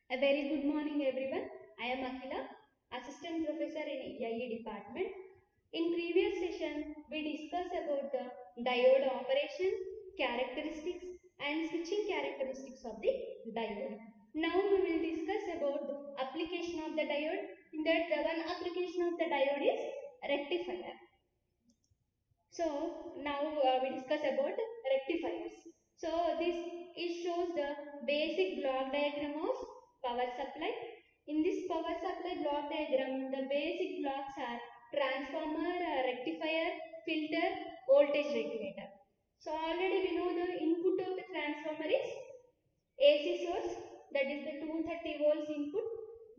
A very good morning everyone. I am Akhila, Assistant Professor in EIE Department. In previous session, we discussed about the diode operation, characteristics and switching characteristics of the diode. Now we will discuss about the application of the diode. In that, the one application of the diode is rectifier. So now we discuss about rectifiers. So this shows the basic block diagram of power supply. In this power supply block diagram, the basic blocks are transformer, rectifier, filter, voltage regulator. So already we know the input of the transformer is AC source, that is the 230 volts input.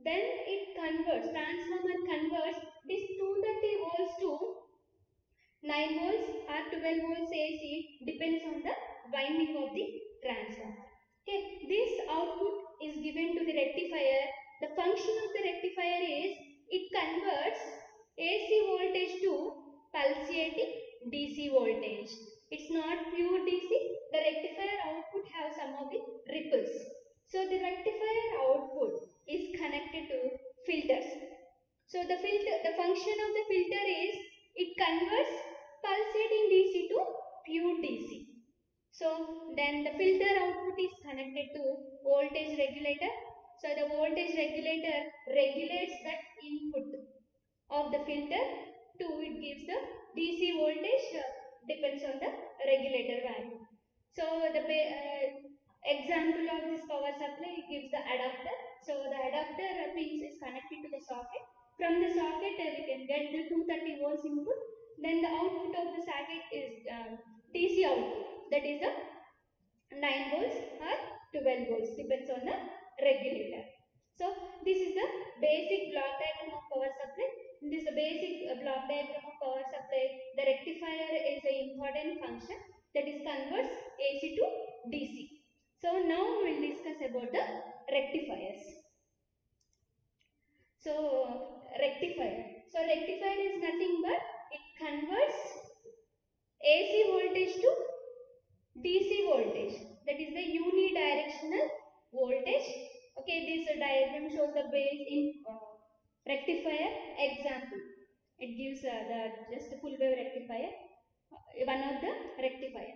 Then transformer converts this 230 volts to 9 volts or 12 volts AC, depends on the winding of the transformer. Okay, this output is given to the rectifier. The function of the rectifier is it converts AC voltage to pulsating DC voltage. It's not pure DC. The rectifier output has some of the ripples. So the rectifier output is connected to filters. So the function of the filter is it converts pulsating DC to pure DC. So then the filter output is connected to voltage regulator. So the voltage regulator regulates that input of the filter to it gives the DC voltage depends on the regulator value. So the example of this power supply gives the adapter. So the adapter pins is connected to the socket. From the socket we can get the 230 volts input. Then the output of the socket is DC output, that is the 9 volts or 12 volts, depends on the regulator. So this is the basic block diagram of power supply. This is the basic block diagram of power supply. The rectifier is an important function that is converts AC to DC. So now we will discuss about the rectifiers. So rectifier. So rectifier is nothing but it converts AC voltage to DC voltage. That is the unidirectional voltage. Okay, this diagram shows the base in rectifier example. It gives just a full wave rectifier, one of the rectifier.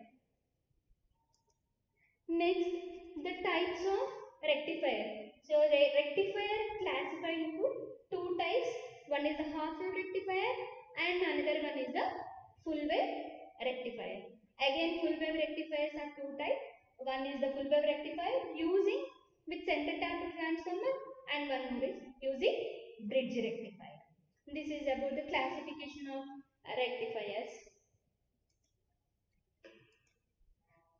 Next, the types of rectifier. So the rectifier classified into two types. One is the half wave rectifier and another one is the full wave rectifier. Again, full wave rectifiers are two types. One is the full wave rectifier using with center tapped transformer and one more is using bridge rectifier. This is about the classification of rectifiers.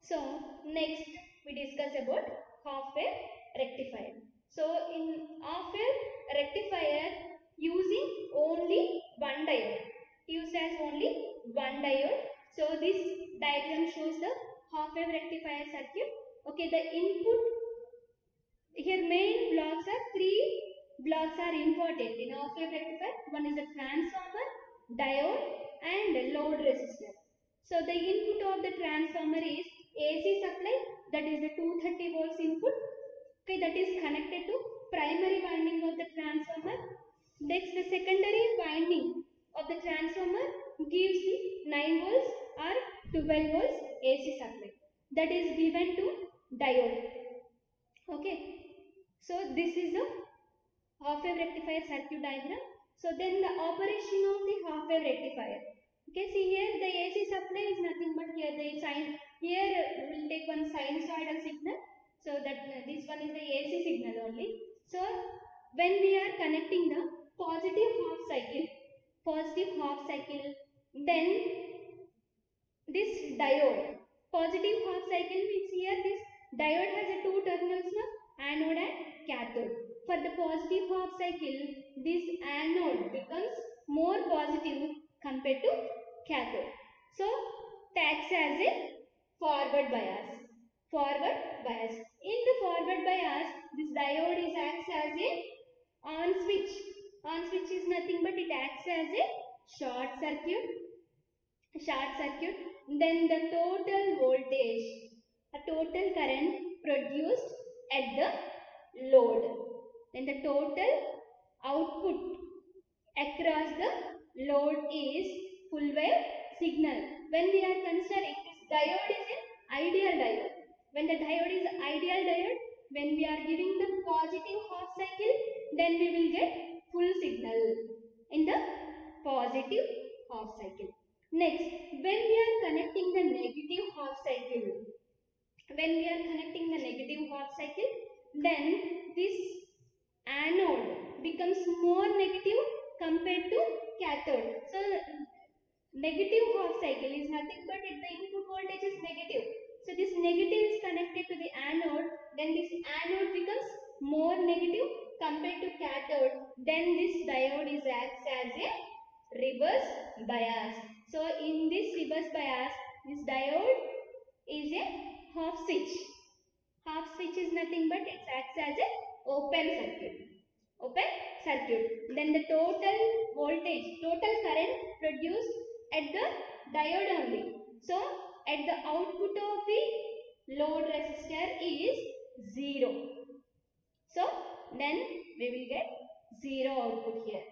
So next we discuss about half wave rectifier. So in half wave rectifier using only one diode, used as only one diode. So this diagram shows the half wave rectifier circuit. Okay, the input here main blocks are three blocks are important in half wave rectifier. One is the transformer, diode and load resistor. So the input of the transformer is AC supply, that is the 230 volts input. Okay, that is connected to primary winding of the transformer. Next, the secondary winding of the transformer gives the 9 volts or 12 volts AC supply. That is given to diode. Okay, so this is the half wave rectifier circuit diagram. So then the operation of the half wave rectifier. Okay, see here the AC supply is nothing but here the sign. Here we will take one sinusoidal signal. So that this one is the AC signal only. So when we are connecting the positive half cycle, then this diode, positive half cycle means here this diode has a two terminals, anode and cathode. For the positive half cycle, this anode becomes more positive compared to cathode. So it acts as a forward bias. In the forward bias, this diode acts as a on switch. On switch is nothing but it acts as a short circuit. Then the total voltage, a total current produced at the load. when the total output across the load is full wave signal. When we are considering this diode is an ideal diode. When the diode is ideal diode, when we are giving the positive half cycle, then we will get full signal in the positive half cycle. Next, when we are connecting the negative half cycle, then this anode becomes more negative compared to cathode. So negative half cycle is nothing but if the input voltage is negative. So this negative is connected to the anode, then this anode becomes more negative compared to cathode. Then this diode is acts as a reverse bias. So in this reverse bias, this diode is a half switch. Half switch is nothing but it acts as a open circuit. Then the total voltage, total current produced at the diode only. So at the output of the load resistor is 0. So then we will get 0 output here.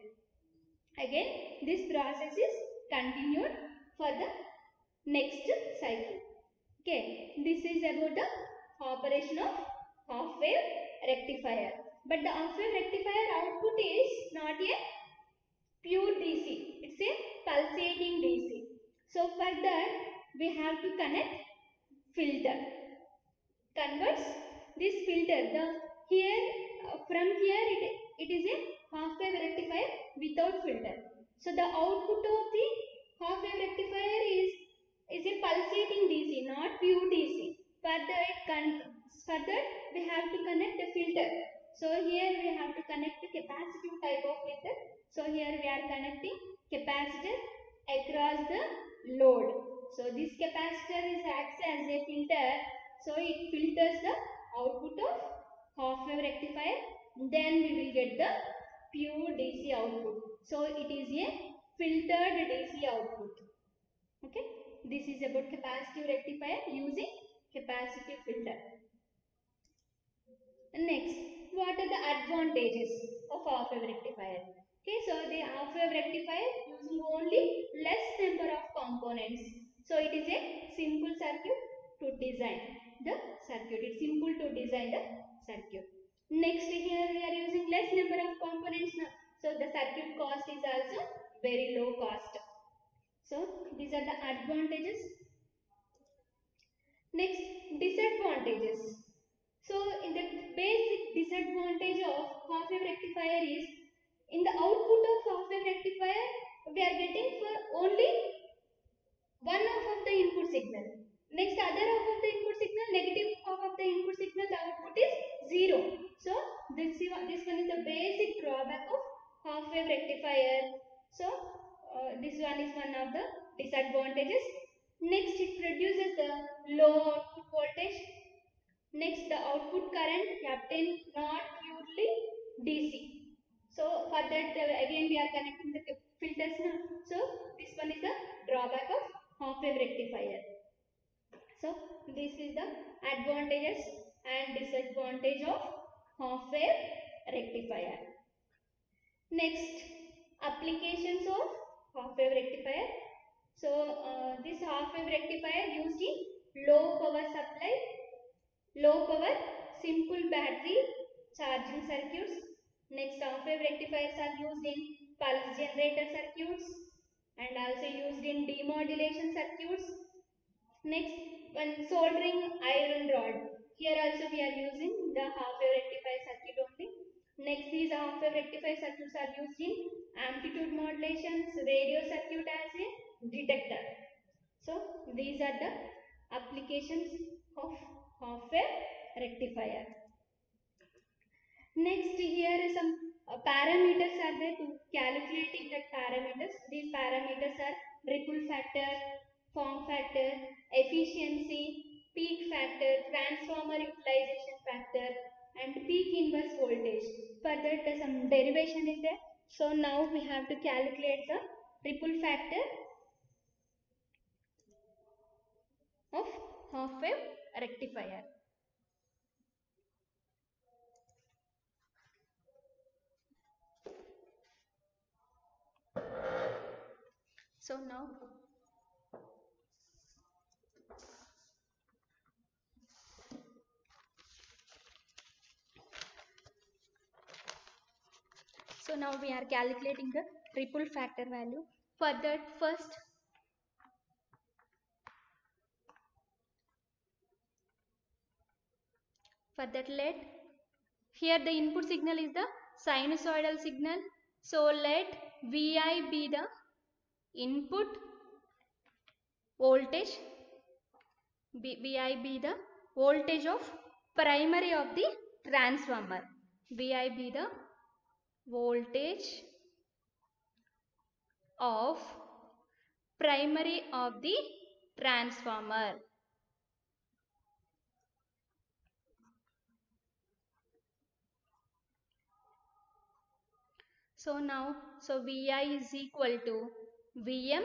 Again this process is continued for the next cycle. Okay, this is about the operation of half wave rectifier. But the half wave rectifier output is not a pure DC, it's a pulsating DC. So for that we have to connect filter. Converts this filter, from here it is a half wave rectifier without filter. So the output of the half wave rectifier is a pulsating DC, not pure DC. For that we have to connect a filter. So here we have to connect the capacitive type of filter. So here we are connecting capacitor across the load. So this capacitor acts as a filter. So it filters the output of half wave rectifier. Then we will get the pure DC output. So it is a filtered DC output. Okay. This is about capacitive rectifier using capacitive filter. Next, what are the advantages of half wave rectifier? Okay, so the half wave rectifier using only less number of components. So it is a simple circuit to design the circuit. It's simple to design the circuit. Next, here we are using less number of components now. So the circuit cost is also very low cost. So these are the advantages. Next, disadvantages. So in the basic disadvantage of half wave rectifier is, in the output of half wave rectifier we are getting for only one half of the input signal. Next, other half of the input signal, negative half of the input signal, the output is 0. So this one is the basic drawback of half wave rectifier. So this one is one of the disadvantages. Next, it produces the low output voltage. Next, the output current obtained not purely DC. So for that again we are connecting the filters now. So this one is the drawback of half wave rectifier. So this is the advantages and disadvantage of half wave rectifier. Next, applications of half wave rectifier. So this half wave rectifier used in low power supply, low power simple battery charging circuits. Next, half wave rectifiers are used in pulse generator circuits and also used in demodulation circuits. Next, when soldering iron rod, here also we are using the half wave rectifier circuit only. Next, these half wave rectifier circuits are used in amplitude modulations, radio circuit as a detector. So these are the applications of half wave rectifier. Next, here is some parameters are there to calculating the parameters. These parameters are ripple factor, form factor, efficiency, peak factor, transformer utilization factor, and peak inverse voltage. For that some derivation is there. So now we have to calculate the ripple factor of half wave rectifier. So now we are calculating the ripple factor value. For that, first let here the input signal is the sinusoidal signal. So let Vi be the input voltage, Vi be the voltage of primary of the transformer. Vi be the voltage of primary of the transformer. So now, Vi is equal to Vm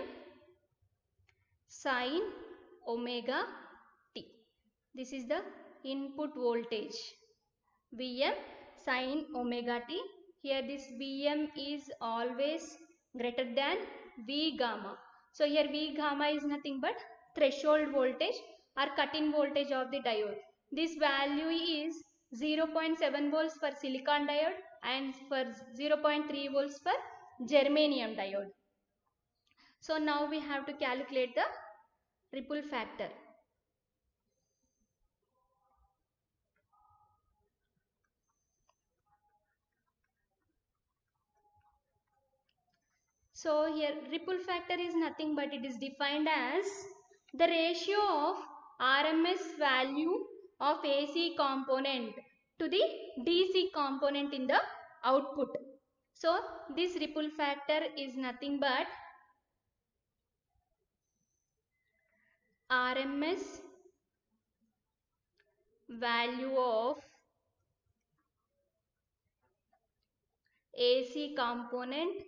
sin omega t. This is the input voltage. Vm sin omega t. Here this Vm is always greater than V gamma. So here V gamma is nothing but threshold voltage or cut-in voltage of the diode. This value is 0.7 volts for silicon diode and for 0.3 volts for germanium diode. So now we have to calculate the ripple factor. So here ripple factor is nothing but it is defined as the ratio of RMS value of AC component to the DC component in the output. So this ripple factor is nothing but RMS value of AC component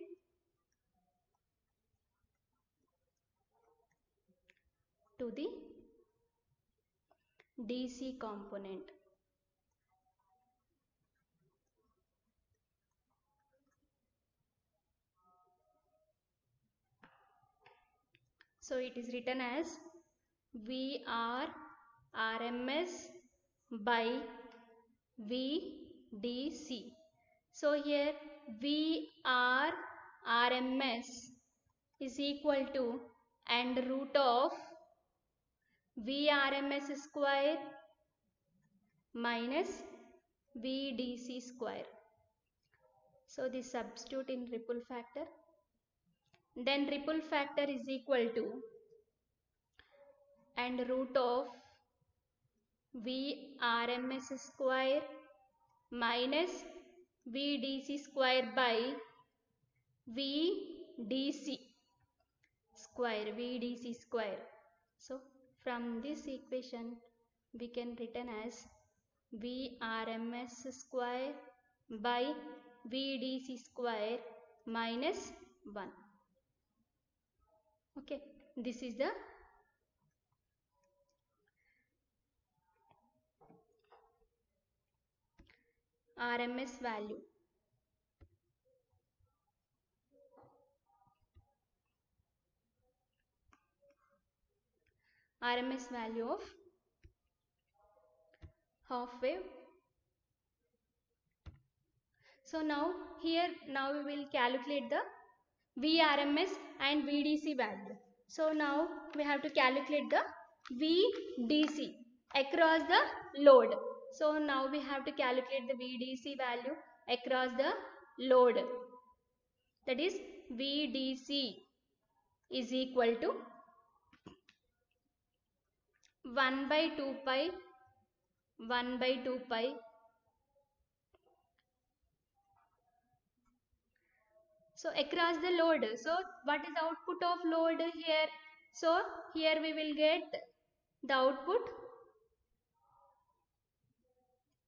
to the DC component. So it is written as VR RMS by VDC. So here VR RMS is equal to and root of VRMS square minus VDC square. So this substitute in ripple factor. Then ripple factor is equal to and root of VRMS square minus VDC square by VDC square. So from this equation we can written as VRMS square by VDC square minus 1. Okay, this is the RMS value. RMS value of half wave. So now we will calculate the VRMS and VDC value. So now we have to calculate the VDC across the load. So now we have to calculate the VDC value across the load. That is VDC is equal to 1 by 2 pi So across the load. So what is the output of load here? So here we will get the output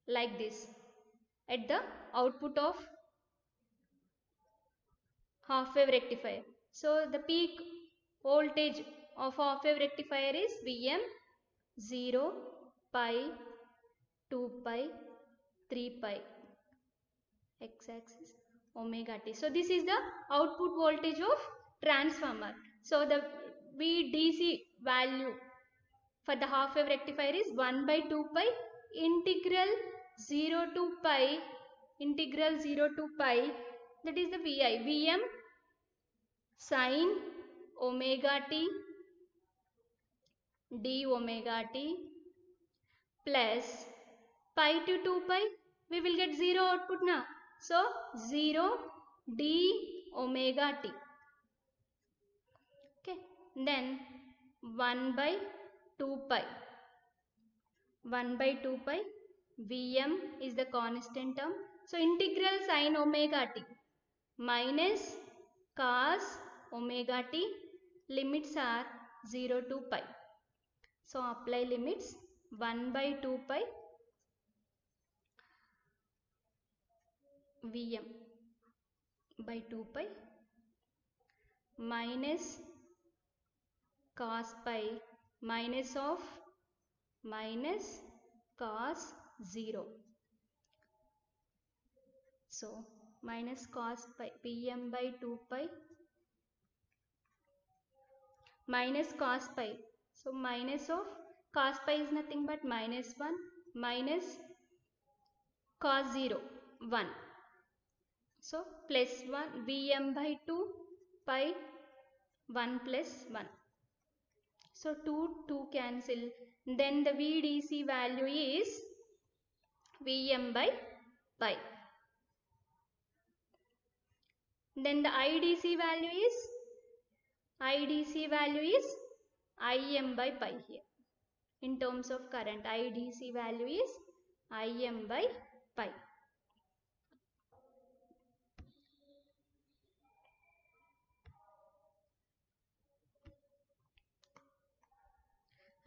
like this at the output of half wave rectifier. So the peak voltage of half wave rectifier is Vm 0, pi, 2 pi, 3 pi, x axis omega t. So this is the output voltage of transformer. So the VDC value for the half wave rectifier is 1 by 2 pi integral 0 to pi that is the VI Vm sin omega t d omega t plus pi to 2 pi, we will get 0 output now. So 0 d omega t. Okay, then 1 by 2 pi. 1 by 2 pi, Vm is the constant term. So integral sin omega t minus cos omega t, limits are 0 to pi. So apply limits. 1 by 2 pi Vm by 2 pi minus cos pi minus of minus cos 0. So minus cos pi Pm by 2 pi minus cos pi. So minus of cos pi is nothing but minus 1 minus cos 0 1. So plus 1 Vm by 2 pi 1 plus 1. So 2 cancel. Then the VDC value is Vm by pi. Then the IDC value is Im by pi here. In terms of current, IDC value is Im by pi.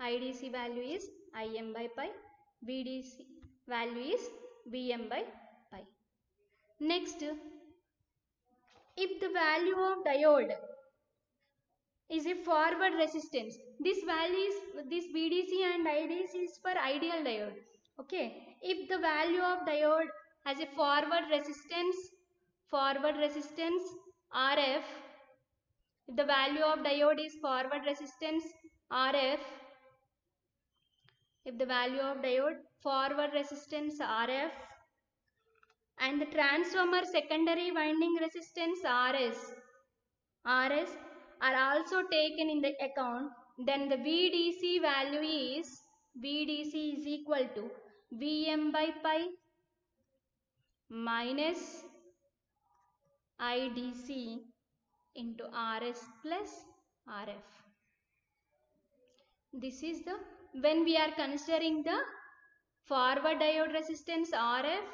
IDC value is Im by pi. VDC value is Vm by pi. Next, if the value of diode is a forward resistance, this value is this VDC and IDC is for ideal diode. Okay, if the value of diode has a forward resistance RF, if the value of diode is forward resistance RF, if the value of diode forward resistance RF and the transformer secondary winding resistance RS are also taken in the account, then the VDC value is equal to Vm by pi minus IDC into RS plus RF. This is the, when we are considering the forward diode resistance RF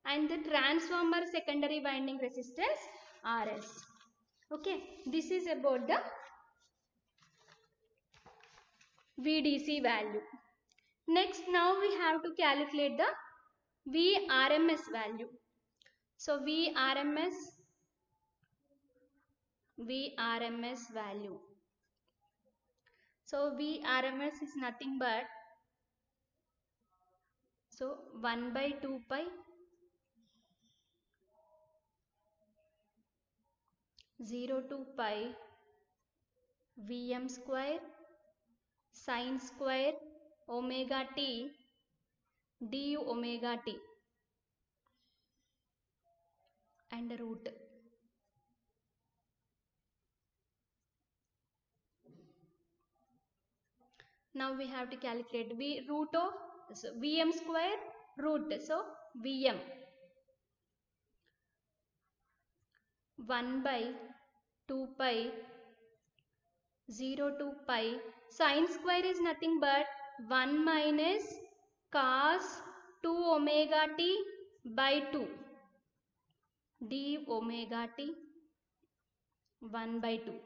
and the transformer secondary winding resistance RS. Okay, this is about the VDC value. Next, now we have to calculate the VRMS value. So VRMS value. So VRMS is nothing but, so 1 by 2 pi 0 to pi Vm square sin square omega t du omega t and root. Now we have to calculate root of Vm square root. So Vm 1 by 2 pi 0 to pi sin square is nothing but 1 minus cos 2 omega t by 2 d omega t 1 by 2.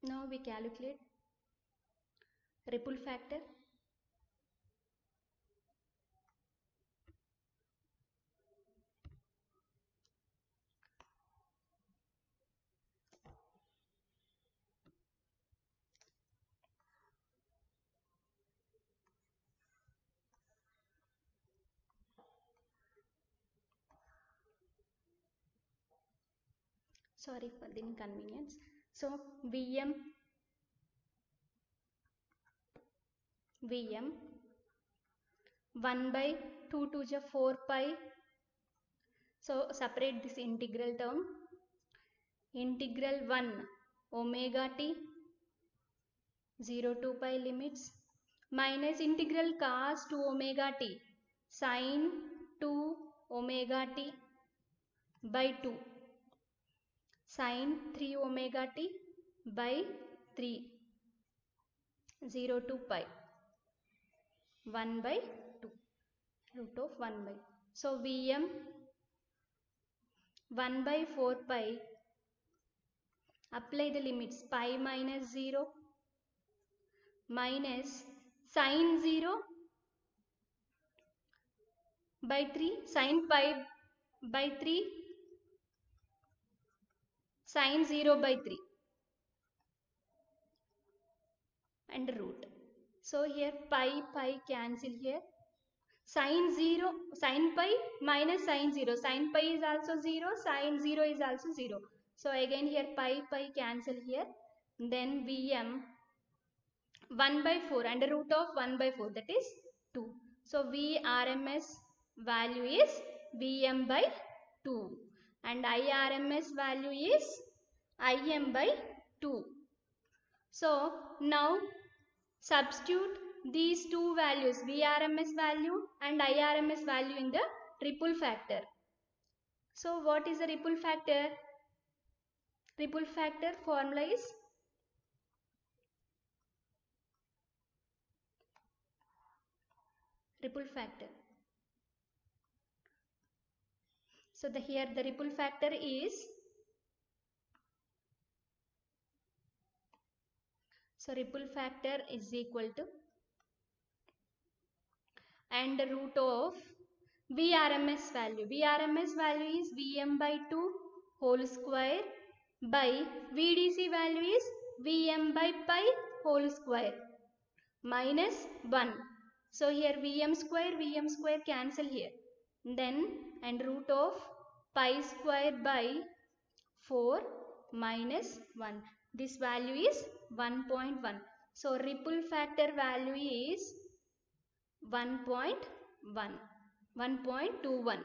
Now we calculate ripple factor. Sorry for the inconvenience. So Vm 1 by 2 to the 4 pi. So separate this integral term. Integral 1 omega t 0 to pi limits minus integral cos 2 omega t sin 2 omega t by 2 sin 3 omega t by 3 0 to pi 1 by 2 root of 1 by. So Vm 1 by 4 pi, apply the limits, pi minus 0 minus sin 0 by 3 sin pi by 3 sin 0 by 3 and root. So here pi cancel here. Sin 0, sin pi minus sin 0. Sin pi is also 0, sin 0 is also 0. So again here pi cancel here. Then Vm 1 by 4 under root of 1 by 4, that is 2. So Vrms value is Vm by 2 and Irms value is Im by 2. So now substitute these two values, Vrms value and Irms value, in the ripple factor. So what is the ripple factor? Ripple factor formula is ripple factor. So here the ripple factor is, so ripple factor is equal to and the root of Vrms value. Vrms value is Vm by 2 whole square by Vdc value is Vm by pi whole square minus 1. So here Vm square cancel here. Then and root of pi square by 4 minus 1. This value is 1.1. So ripple factor value is 1.1, 1.21.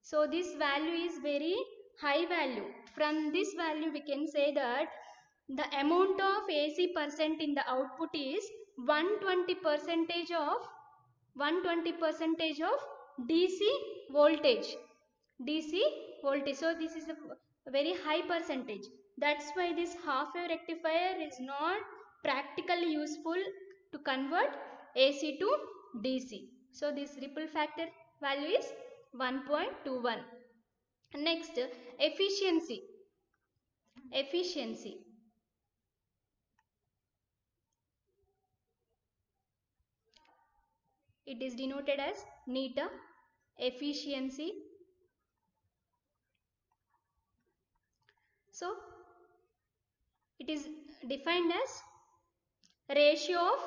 So this value is very high value. From this value we can say that the amount of AC percent in the output is 120% of DC voltage. DC voltage. So this is a very high percentage. That's why this half wave rectifier is not practically useful to convert AC to DC. So this ripple factor value is 1.21. Next, efficiency. Efficiency. It is denoted as neta. Efficiency. So it is defined as ratio of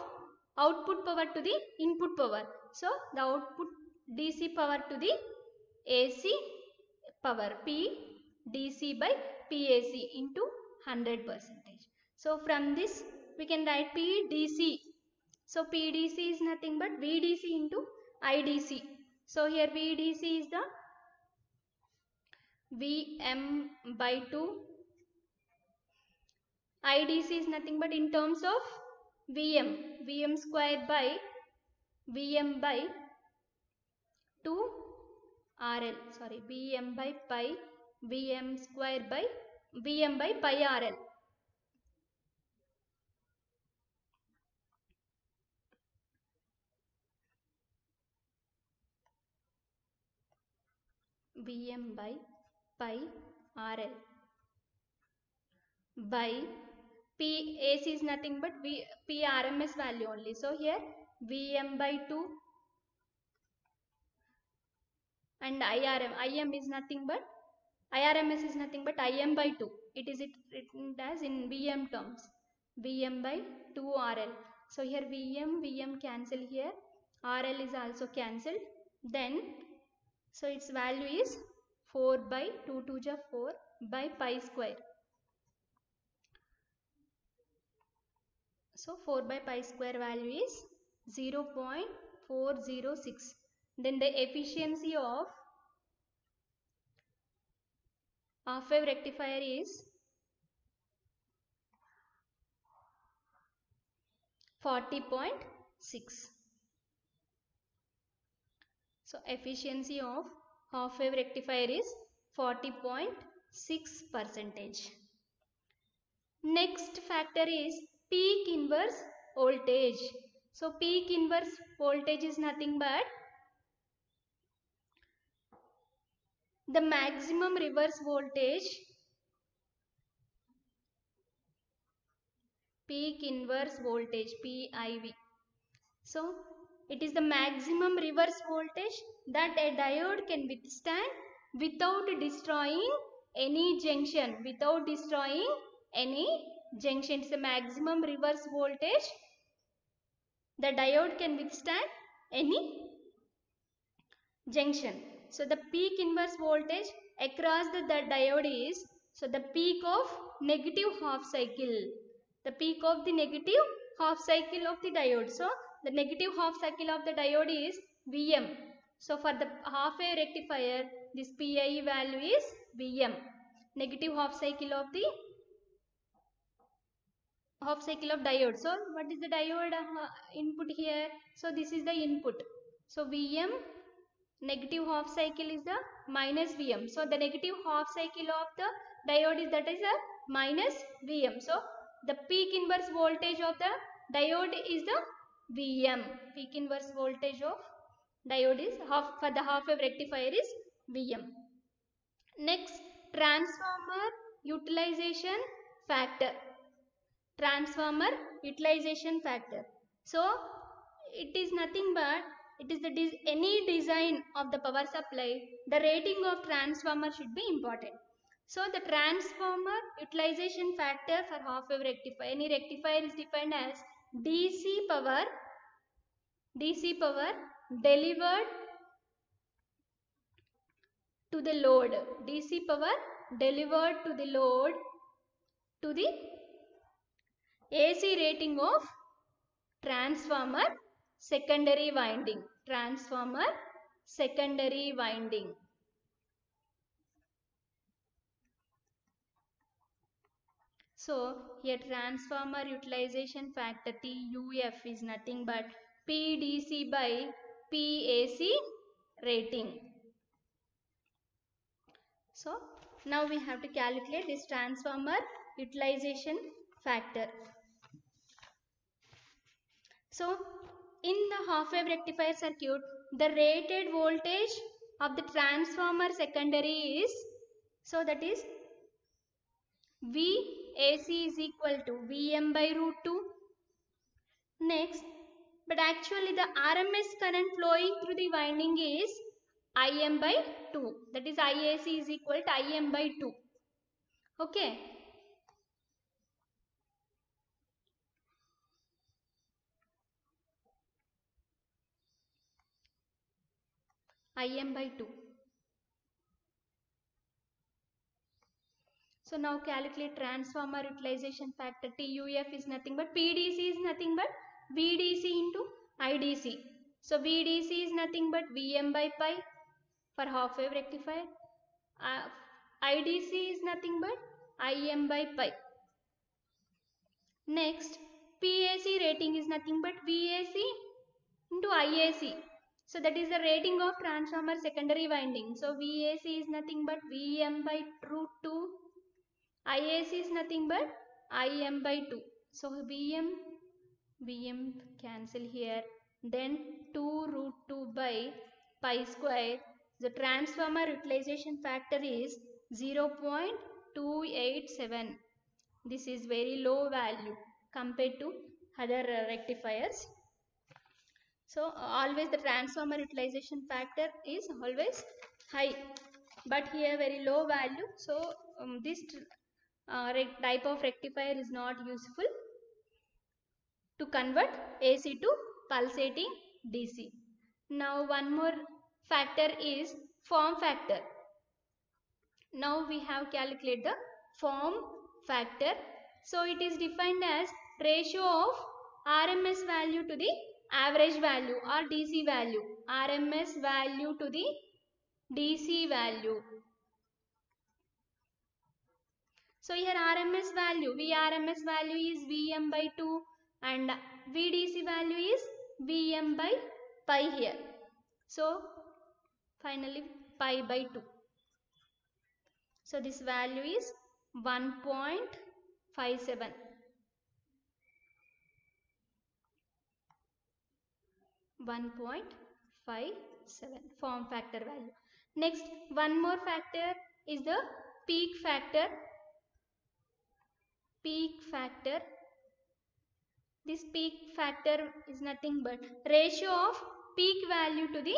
output power to the input power. So the output DC power to the AC power, P DC by PAC into 100%. So from this we can write PDC. So PDC is nothing but VDC into IDC. So here VDC is the Vm by 2. IDC is nothing but in terms of Vm square by Vm by 2 RL. Sorry, Vm by pi, Vm square by Vm by pi RL. Vm by pi RL by P AC is nothing but P RMS value only. So here VM by 2 and IM is nothing but IRMS is nothing but IM by 2. It is written as in VM terms. VM by 2 RL. So here VM cancel here. RL is also cancelled. Then so its value is 4 by 2 to the 4 by pi square. So 4 by pi square value is 0.406. Then the efficiency of half wave rectifier is 40.6. So efficiency of half wave rectifier is 40.6%. Next factor is peak inverse voltage. So peak inverse voltage is nothing but the maximum reverse voltage, peak inverse voltage, PIV. So it is the maximum reverse voltage that a diode can withstand without destroying any junction. Without destroying any junction. It's the maximum reverse voltage the diode can withstand any junction. So the peak inverse voltage across the diode is, so the peak of negative half cycle. The peak of the negative half cycle of the diode. So the negative half cycle of the diode is Vm. So for the half wave rectifier, this PI value is Vm. Negative half cycle of the diode. So what is the diode input here? So this is the input. So Vm negative half cycle is the minus Vm. So the negative half cycle of the diode is, that is a minus Vm. So the peak inverse voltage of the diode is the Vm. Peak inverse voltage of diode is for the half wave rectifier is Vm. Next, transformer utilization factor. Transformer utilization factor. So it is nothing but it is any design of the power supply, the rating of transformer should be important. So the transformer utilization factor for half wave rectifier, any rectifier is defined as DC power delivered to the load. DC power delivered to the load to the AC rating of transformer secondary winding. Transformer secondary winding. So here transformer utilization factor TUF is nothing but PDC by PAC rating. So now we have to calculate this transformer utilization factor. So in the half wave rectifier circuit, the rated voltage of the transformer secondary is, so that is VAC is equal to Vm by root 2. Next, but actually the RMS current flowing through the winding is Im by 2. That is IAC is equal to Im by 2. Okay. Im by 2. So now calculate transformer utilization factor. TUF is nothing but PDC is nothing but VDC into IDC. So VDC is nothing but Vm by pi for half wave rectifier. IDC is nothing but Im by pi. Next, PAC rating is nothing but VAC into IAC. So that is the rating of transformer secondary winding. So VAC is nothing but Vm by root 2. IAC is nothing but Im by 2. So Vm cancel here. Then 2 root 2 by pi square. The transformer utilization factor is 0.287. This is very low value compared to other rectifiers. So always the transformer utilization factor is always high, but here very low value. So this type of rectifier is not useful to convert AC to pulsating DC. Now one more factor is form factor. Now we have calculated the form factor. So it is defined as ratio of RMS value to the average value or DC value. RMS value to the DC value. So here RMS value, Vrms value is Vm by 2 and Vdc value is Vm by pi here. So finally pi by 2. So this value is 1.57. Form factor value. Next, one more factor is the peak factor. This peak factor is nothing but ratio of peak value to the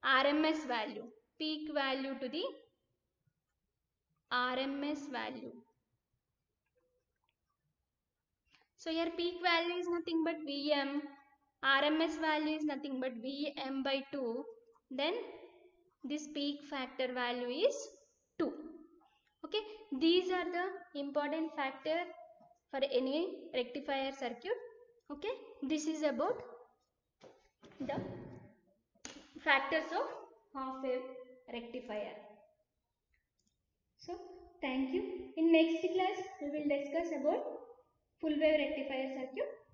RMS value. Peak value to the RMS value. So here peak value is nothing but Vm. RMS value is nothing but Vm by 2. Then this peak factor value is 2. Okay, these are the important factor for any rectifier circuit. Okay, this is about the factors of half wave rectifier. So thank you. In next class we will discuss about full wave rectifier circuit.